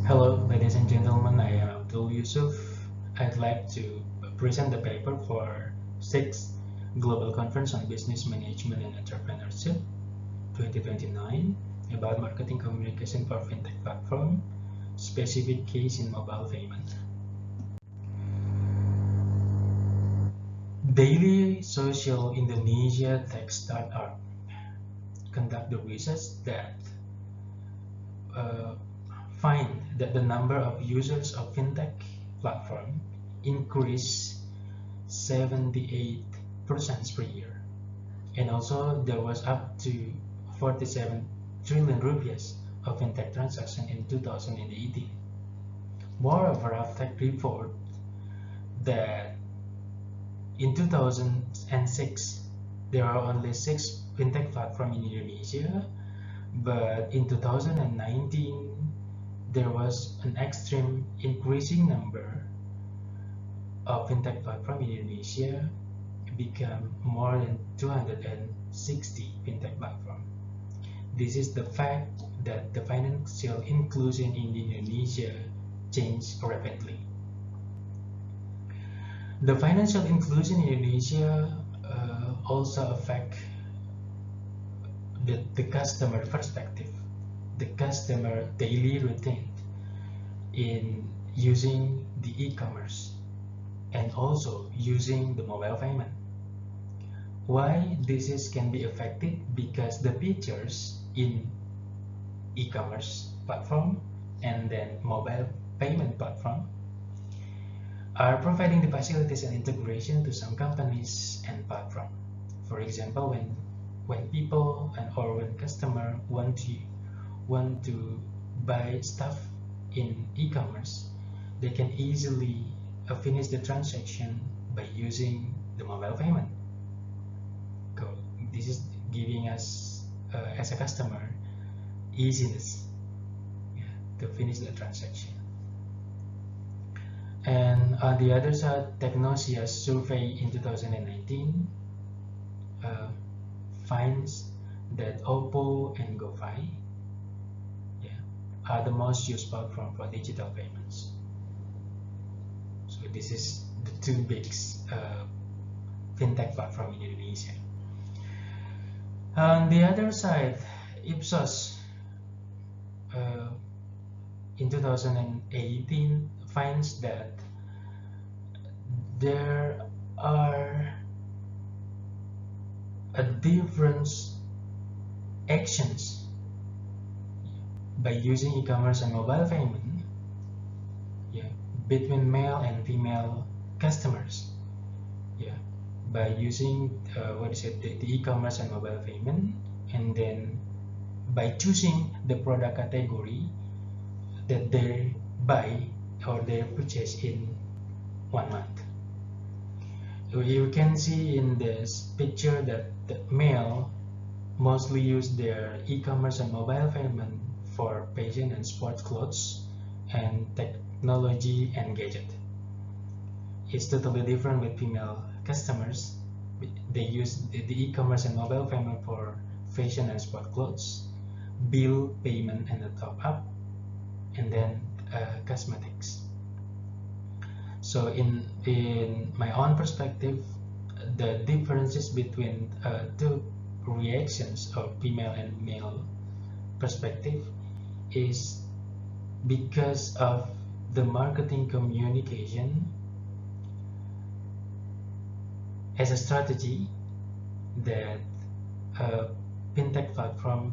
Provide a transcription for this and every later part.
Hello, ladies and gentlemen. I am Abdul Yusuf. I'd like to present the paper for 6th Global Conference on Business Management and Entrepreneurship 2029 about marketing communication for FinTech platform, specific case in mobile payment. Daily Social Indonesia Tech Startup conduct the research that find that the number of users of FinTech platform increased 78% per year, and also there was up to 47 trillion rupees of FinTech transaction in 2018. Moreover, Tech report that in 2006 there are only 6 FinTech platforms in Indonesia, but in 2019 there was an extreme increasing number of FinTech platform in Indonesia, become more than 260 FinTech platform. This is the fact that the financial inclusion in Indonesia changed rapidly. The financial inclusion in Indonesia also affect the customer perspective, the customer daily routine in using the e-commerce and also using the mobile payment. Why this can be affected? Because the features in e-commerce platform and then mobile payment platform are providing the facilities and integration to some companies and platform. For example, when people or when customer want to buy stuff in e-commerce, they can easily finish the transaction by using the mobile payment. So this is giving us as a customer easiness, to finish the transaction. And on the other side, Technosia's survey in 2019 finds that Oppo and GoFi are the most used platform for digital payments. So this is the two big FinTech platform in Indonesia. On the other side, Ipsos in 2018 finds that there are a different actions by using e-commerce and mobile payment between male and female customers by using the e-commerce and mobile payment, and then by choosing the product category that they buy or they purchase in 1 month. You can see in this picture that the male mostly use their e-commerce and mobile payment for fashion and sports clothes and technology and gadget. It's totally different with female customers. They use the e-commerce and mobile payment for fashion and sport clothes, bill payment and the top up, and then cosmetics. So in my own perspective, the differences between two reactions of female and male perspective is because of the marketing communication as a strategy that FinTech platform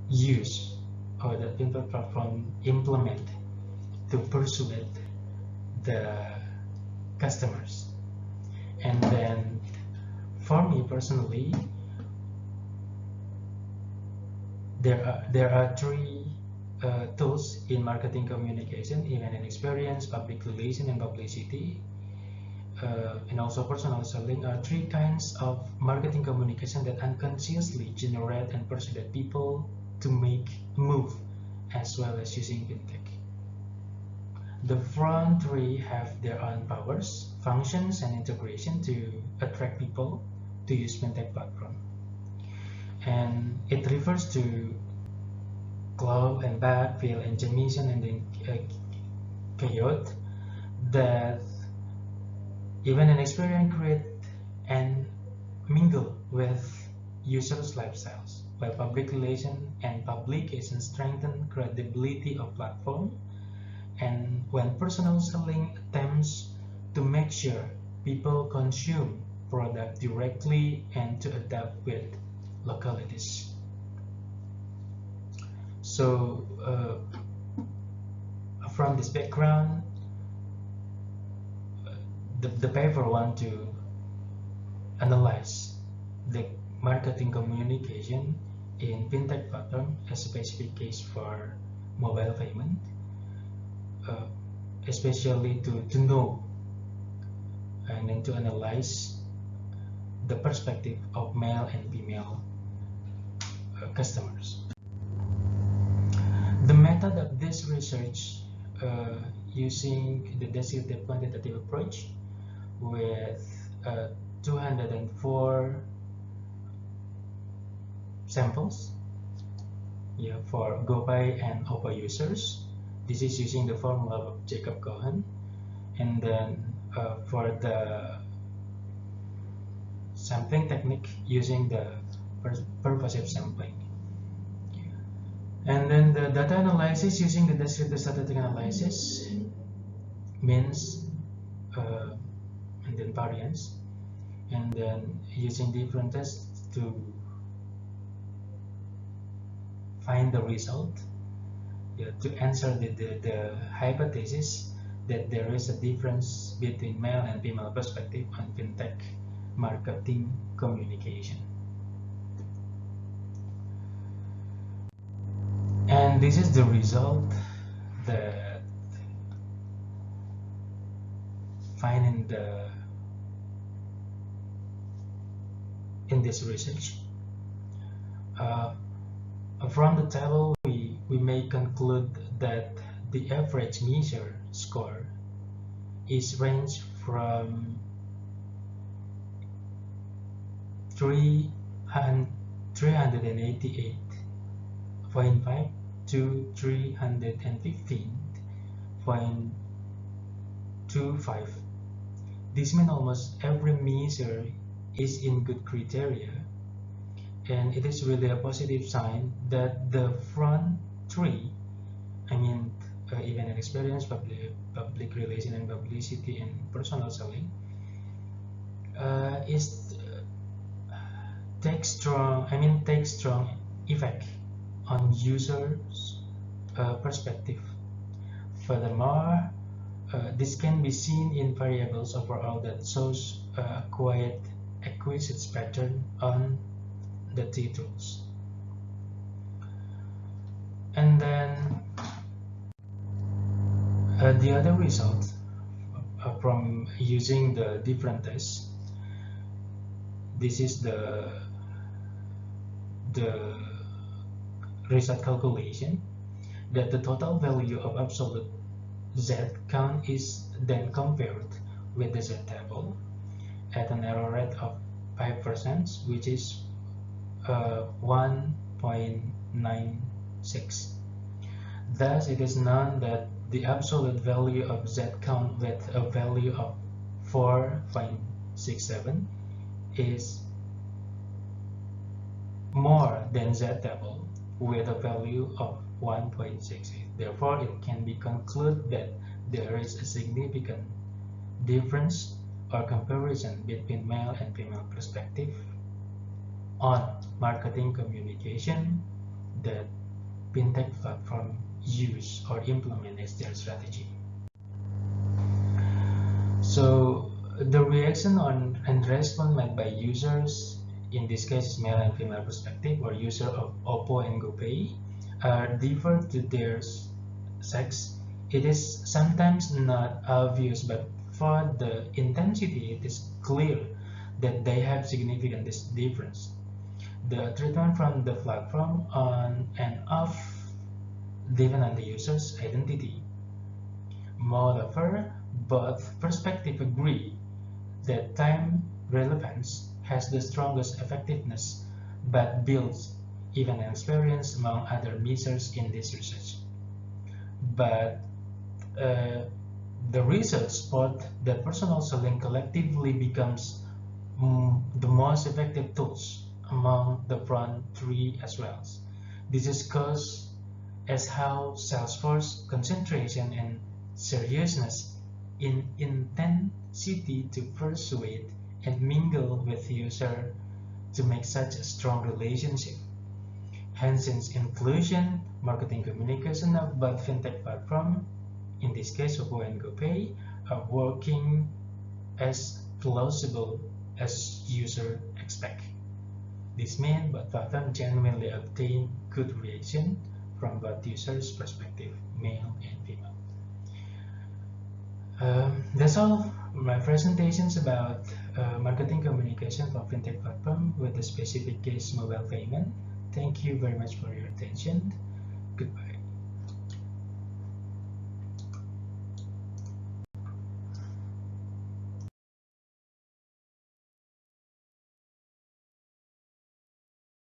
use or that FinTech platform implement to persuade the customers. And then for me personally, there are three tools in marketing communication: event and experience, public relation and publicity, and also personal selling are three kinds of marketing communication that unconsciously generate and persuade people to make move, as well as using FinTech. The front three have their own powers, functions, and integration to attract people to use FinTech platform. And it refers to Glow and back, feel and Jamison, and then Coyote, that even an experience create and mingle with users' lifestyles, while public relation and publication strengthen credibility of platform, and when personal selling attempts to make sure people consume product directly and to adapt with localities. So from this background, the paper want to analyze the marketing communication in fintech platform, a specific case for mobile payment, especially to know and then to analyze the perspective of male and female customers. The method of this research using the descriptive quantitative approach with 204 samples, for GoPay and Oppo users. This is using the formula of Jacob Cohen, and then for the sampling technique using the purposive sampling. And then the data analysis using the descriptive statistic analysis, means and then variance, and then using different tests to find the result, to answer the hypothesis that there is a difference between male and female perspective on fintech marketing communication. And this is the result that find in this research. From the table, we may conclude that the average measure score is ranged from 388.5 to 315.25. This means almost every measure is in good criteria, and it is really a positive sign that the front three, event and experience, public relation and publicity, and personal selling, take strong effect on users' perspective. Furthermore, this can be seen in variables overall that shows a quite acquisitive pattern on the titles. And then the other result from using the different tests, this is the result calculation, that the total value of absolute Z count is then compared with the Z table at an error rate of 5%, which is 1.96. Thus, it is known that the absolute value of Z count with a value of 4.67 is more than Z table with a value of 1.68. Therefore, it can be concluded that there is a significant difference or comparison between male and female perspective on marketing communication that fintech platform use or implement as their strategy. So the reaction on and response made by users, in this case male and female perspective, or user of Oppo and GoPay, differ to their sex. It is sometimes not obvious, but for the intensity it is clear that they have significant difference. The treatment from the platform on and off depend on the user's identity. Moreover, both perspectives agree that time relevance has the strongest effectiveness but builds event experience, among other measures in this research. But the research spot that personal selling collectively becomes the most effective tools among the front three as well. This is caused as how Salesforce concentration and seriousness in intensity to persuade and mingle with user to make such a strong relationship. Hence, inclusion, marketing communication of both fintech platform, in this case Oppo and GoPay, are working as plausible as user expect. This means both platforms genuinely obtain good reaction from both users' perspective, male and female. That's all my presentations about marketing communication for fintech platform with the specific case mobile payment. Thank you very much for your attention. Goodbye.